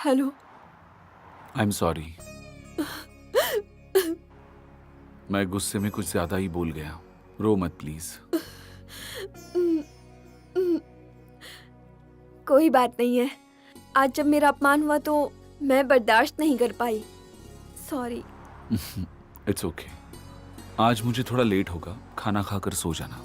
Hello. I am sorry, मैं गुस्से में कुछ ज्यादा ही बोल गया। रो मत प्लीज। कोई बात नहीं है। आज जब मेरा अपमान हुआ तो मैं बर्दाश्त नहीं कर पाई। सॉरी। It's okay. आज मुझे थोड़ा लेट होगा, खाना खाकर सो जाना।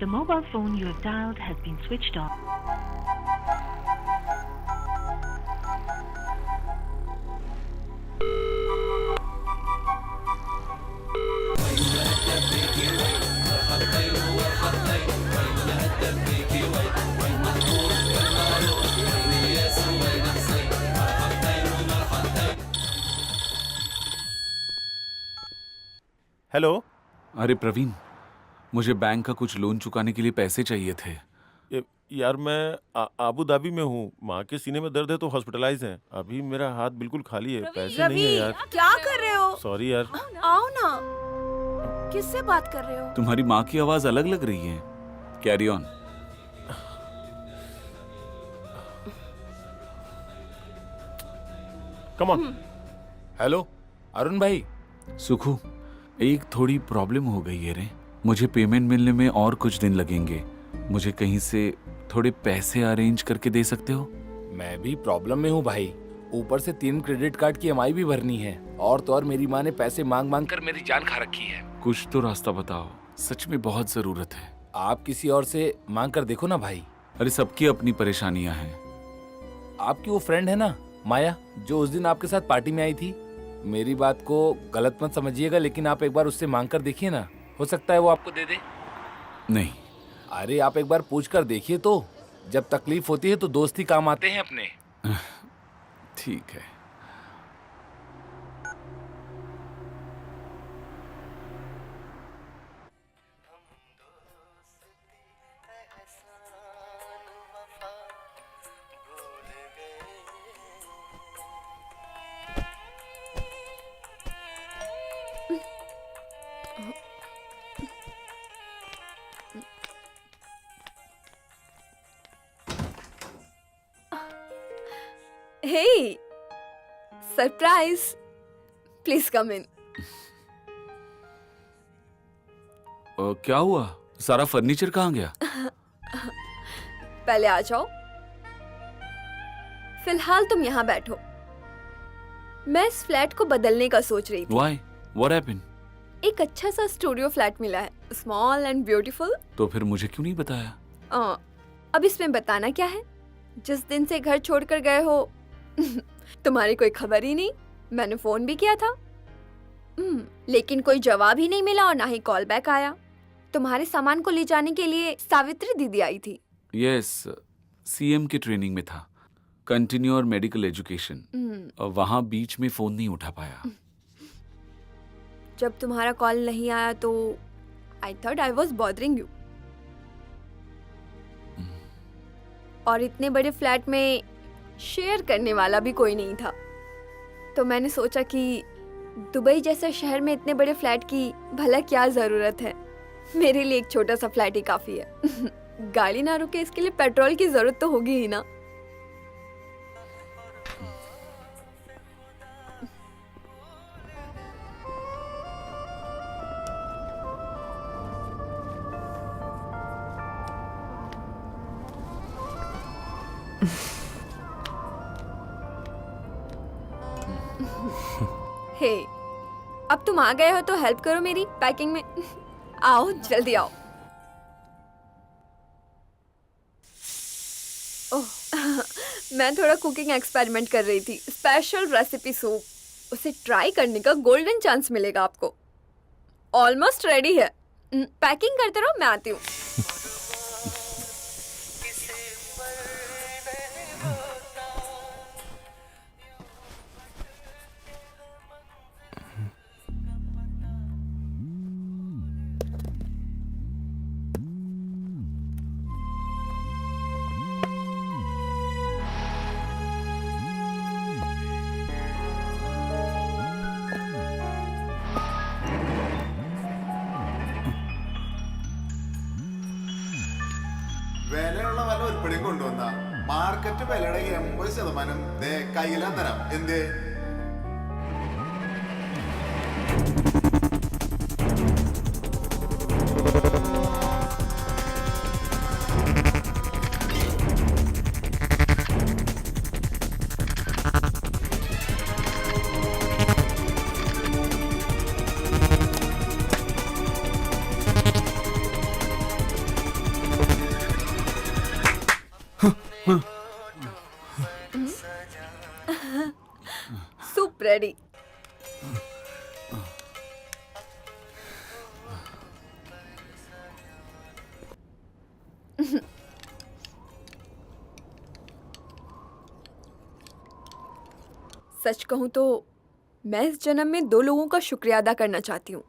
The mobile phone you have dialed has been switched off. Hello. अरे प्रवीण, मुझे बैंक का कुछ लोन चुकाने के लिए पैसे चाहिए थे। यार मैं आबू धाबी में हूँ। माँ के सीने में दर्द है तो हॉस्पिटलाइज हैं। अभी मेरा हाथ बिल्कुल खाली है, पैसे नहीं है यार। क्या कर रहे हो? सॉरी यार। आओ ना। किससे बात कर रहे हो? तुम्हारी माँ की आवाज अलग लग रही है। Carry on. Come on. Hello Arun भाई। सुखू, एक थोड़ी प्रॉब्लम हो गई है रे। मुझे पेमेंट मिलने में और कुछ दिन लगेंगे। मुझे कहीं से थोड़े पैसे अरेंज करके दे सकते हो? मैं भी प्रॉब्लम में हूँ भाई। ऊपर से 3 क्रेडिट कार्ड की EMI भी भरनी है। और तो और मेरी माँ ने पैसे मांग मांग कर मेरी जान खा रखी है। कुछ तो रास्ता बताओ, सच में बहुत जरूरत है। आप किसी और से मांग कर देखो ना भाई। अरे सबकी अपनी परेशानियां हैं। आपकी वो फ्रेंड है ना माया, जो उस दिन आपके साथ पार्टी में आई थी। मेरी बात को गलत मत समझिएगा, लेकिन आप एक बार उससे मांग कर देखिए ना, हो सकता है वो आपको दे दे। नहीं। अरे आप एक बार पूछ कर देखिए तो। जब तकलीफ होती है तो दोस्त ही काम आते हैं अपने। ठीक है। हे, सरप्राइज। प्लीज कम इन। क्या हुआ? सारा फर्नीचर कहाँ गया? पहले आ जाओ। फिलहाल तुम यहाँ बैठो। मैं इस फ्लैट को बदलने का सोच रही थी। Why? What happened? एक अच्छा सा स्टूडियो फ्लैट मिला है, स्मॉल एंड ब्यूटीफुल। तो फिर मुझे क्यों नहीं बताया? अब इसमें बताना क्या है? जिस दिन से घर छोड़कर गए हो तुम्हारी कोई खबर ही नहीं। मैंने फोन भी किया था, लेकिन कोई जवाब ही नहीं मिला और ना ही कॉल बैक आया। तुम्हारे सामान को ले जाने के लिए सावित्री दीदी आई थी। यस, CM की ट्रेनिंग में था, कंटिन्यू और मेडिकल एजुकेशन। वहाँ बीच में फोन नहीं उठा पाया। जब तुम्हारा कॉल नहीं आया तो I thought I was bothering you. और इतने बड़े फ्लैट में शेयर करने वाला भी कोई नहीं था, तो मैंने सोचा कि दुबई जैसे शहर में इतने बड़े फ्लैट की भला क्या जरूरत है। मेरे लिए एक छोटा सा फ्लैट ही काफी है। गाड़ी ना रुके इसके लिए पेट्रोल की जरूरत तो होगी ही ना। हे, अब तुम आ गए हो तो हेल्प करो मेरी पैकिंग में। आओ जल्दी आओ। ओह, मैं थोड़ा कुकिंग एक्सपेरिमेंट कर रही थी। Special recipe soup. उसे ट्राई करने का गोल्डन चांस मिलेगा आपको। ऑलमोस्ट रेडी है। पैकिंग करते रहो, मैं आती हूँ। ഉൾപ്പെടെ കൊണ്ടുവന്ന മാർക്കറ്റ് വിലയുടെ 80% ദേ കയ്യിലാ തരാം. എന്തേ? Soup ready. सच कहूं तो मैं इस जन्म में 2 लोगों का शुक्रिया अदा करना चाहती हूँ.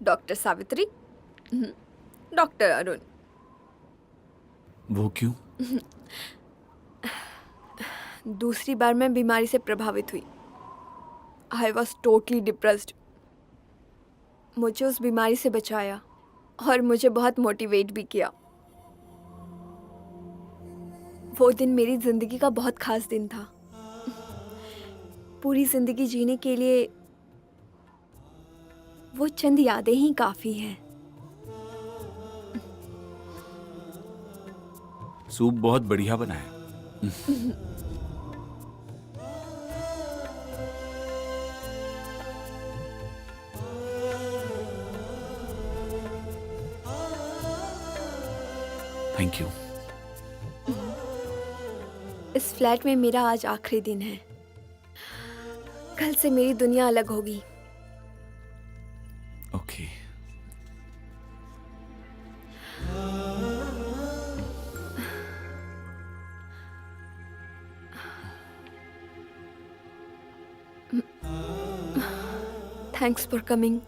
Doctor Savitri, doctor Arun. वो क्यों? दूसरी बार मैं बीमारी से प्रभावित हुई. I was totally depressed. मुझे उस बीमारी से बचाया और मुझे बहुत मोटिवेट भी किया. वो दिन मेरी ज़िंदगी का बहुत ख़ास दिन था. पूरी ज़िंदगी जीने के लिए वो चंद यादें ही काफ़ी हैं. सूप बहुत बढ़िया बना है. Thank you. इस फ्लैट में मेरा आज आखिरी दिन है. कल से मेरी दुनिया अलग होगी. ओके. Thanks for coming.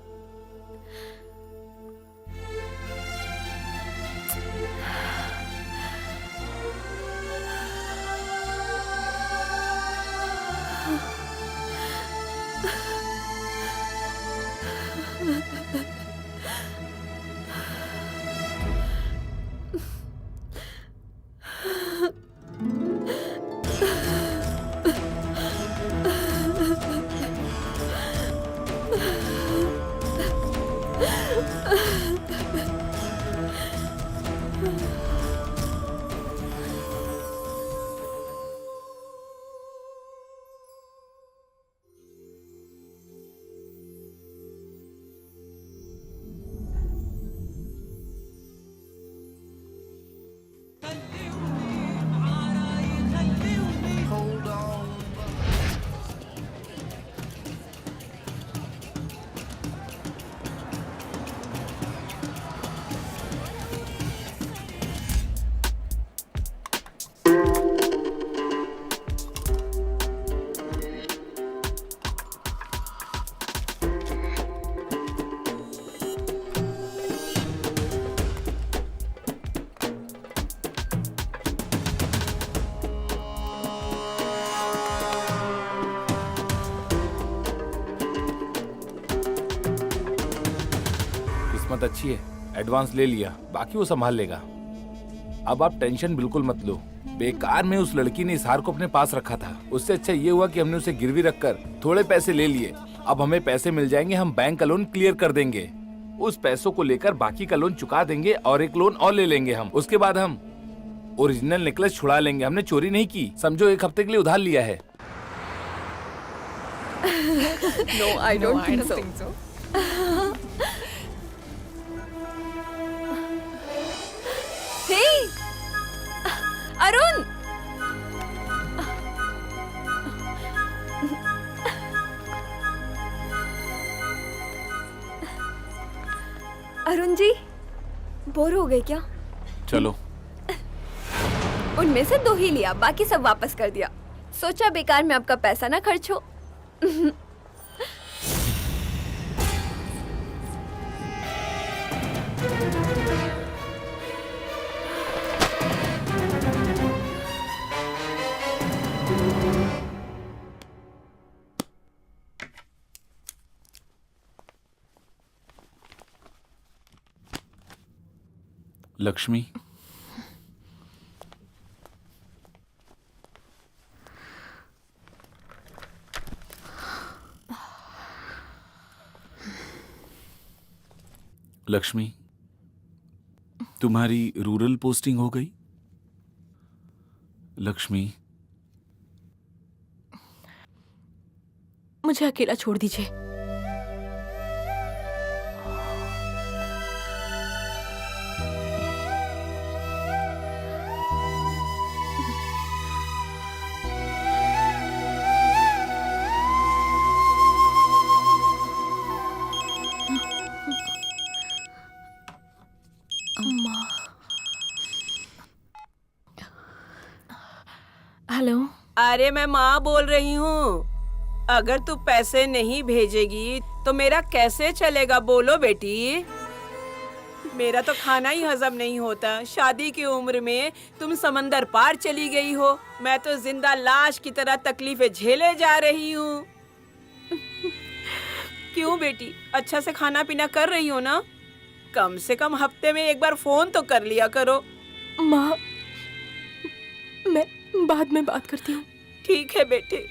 किस्मत अच्छी है, एडवांस ले लिया, बाकी वो संभाल लेगा. अब आप टेंशन बिल्कुल मत लो. बेकार में उस लड़की ने इजहार को अपने पास रखा था. उससे अच्छा ये हुआ कि हमने उसे गिरवी रखकर थोड़े पैसे ले लिए. अब हमें पैसे मिल जाएंगे, हम बैंक का लोन क्लियर कर देंगे. उस पैसों को लेकर बाकी का लोन चुका देंगे और एक लोन और ले लेंगे हम. उसके बाद हम ओरिजिनल नेकलेस छुड़ा लेंगे. हमने चोरी नहीं की, समझो 1 हफ्ते के लिए उधार लिया है. No, I don't think so. Hey, Arun. Arun ji, bore हो गए क्या? चलो. उनमें से 2 ही लिया, बाकी सब वापस कर दिया. सोचा बेकार में आपका पैसा ना खर्च हो. लक्ष्मी, लक्ष्मी, तुम्हारी रूरल पोस्टिंग हो गई? लक्ष्मी, मुझे अकेला छोड़ दीजिए। हेलो। अरे मैं माँ बोल रही हूँ। अगर तू पैसे नहीं भेजेगी तो मेरा कैसे चलेगा, बोलो बेटी। मेरा तो खाना ही हजम नहीं होता। शादी की उम्र में तुम समंदर पार चली गई हो, मैं तो जिंदा लाश की तरह तकलीफें झेले जा रही हूँ। क्यों बेटी, अच्छा से खाना पीना कर रही हो ना? कम से कम हफ्ते में एक बार फोन तो कर लिया करो। माँ, मैं बाद में बात करती हूँ। ठीक है बेटे।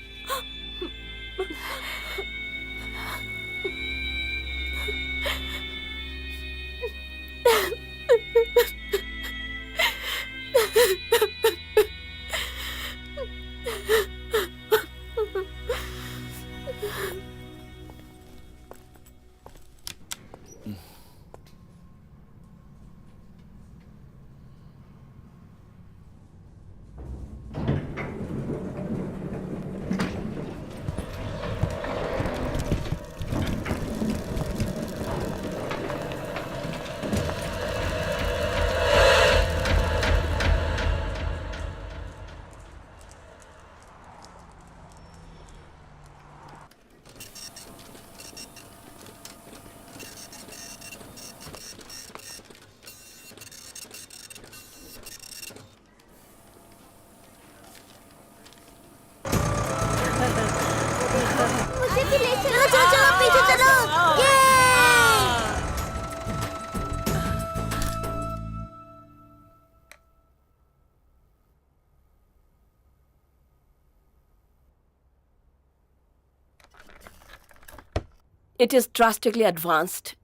It is drastically advanced.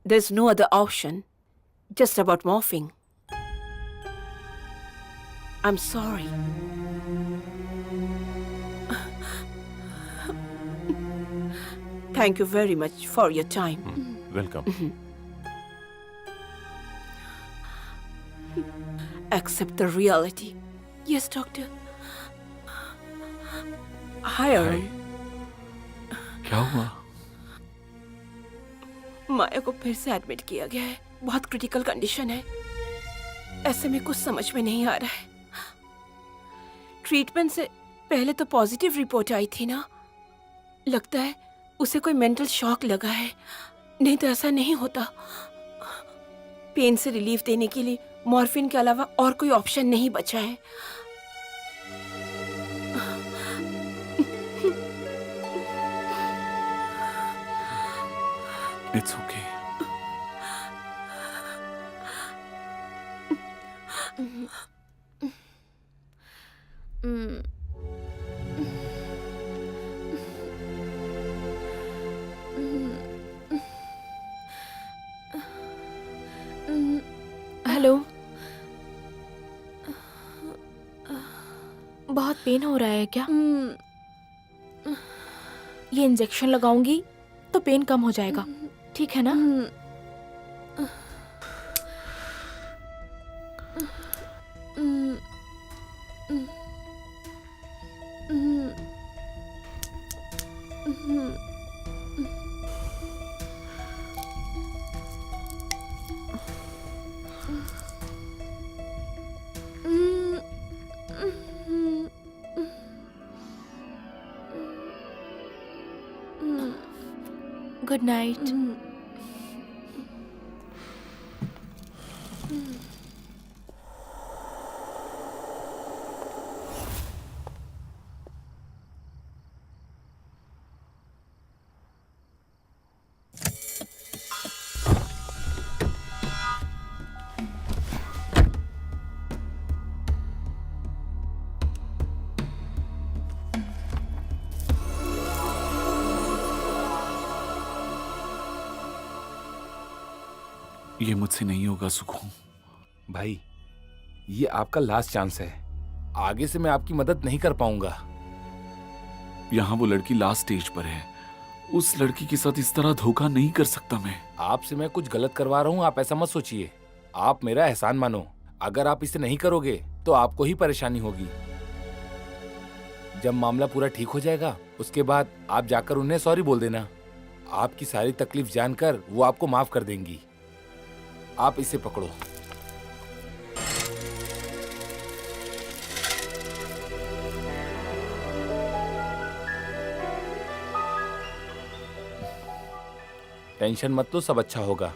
There's no other option. Just about morphing. I'm sorry. Thank you very much for your time. Welcome. Accept the reality. Yes, doctor. Hi, Arun. क्या हुआ? माया को फिर से एडमिट किया गया है। बहुत क्रिटिकल कंडीशन है। ऐसे में कुछ समझ में नहीं आ रहा है। ट्रीटमेंट से पहले तो पॉजिटिव रिपोर्ट आई थी ना। लगता है उसे कोई मेंटल शॉक लगा है, नहीं तो ऐसा नहीं होता। पेन से रिलीफ देने के लिए मॉर्फिन के अलावा और कोई ऑप्शन नहीं बचा है। It's okay. हेलो। बहुत पेन हो रहा है क्या? ये इंजेक्शन लगाऊंगी तो पेन कम हो जाएगा, ठीक है ना? Good night. ये मुझसे नहीं होगा सुखू। भाई ये आपका लास्ट चांस है, आगे से मैं आपकी मदद नहीं कर पाऊंगा। यहाँ वो लड़की लास्ट स्टेज पर है, उस लड़की के साथ इस तरह धोखा नहीं कर सकता मैं। आपसे मैं कुछ गलत करवा रहा हूँ, आप ऐसा मत सोचिए। आप मेरा एहसान मानो, अगर आप इसे नहीं करोगे तो आपको ही परेशानी होगी। जब मामला पूरा ठीक हो जाएगा उसके बाद आप जाकर उन्हें सॉरी बोल देना। आपकी सारी तकलीफ जानकर वो आपको माफ कर देंगी। आप इसे पकड़ो। टेंशन मत लो, सब अच्छा होगा।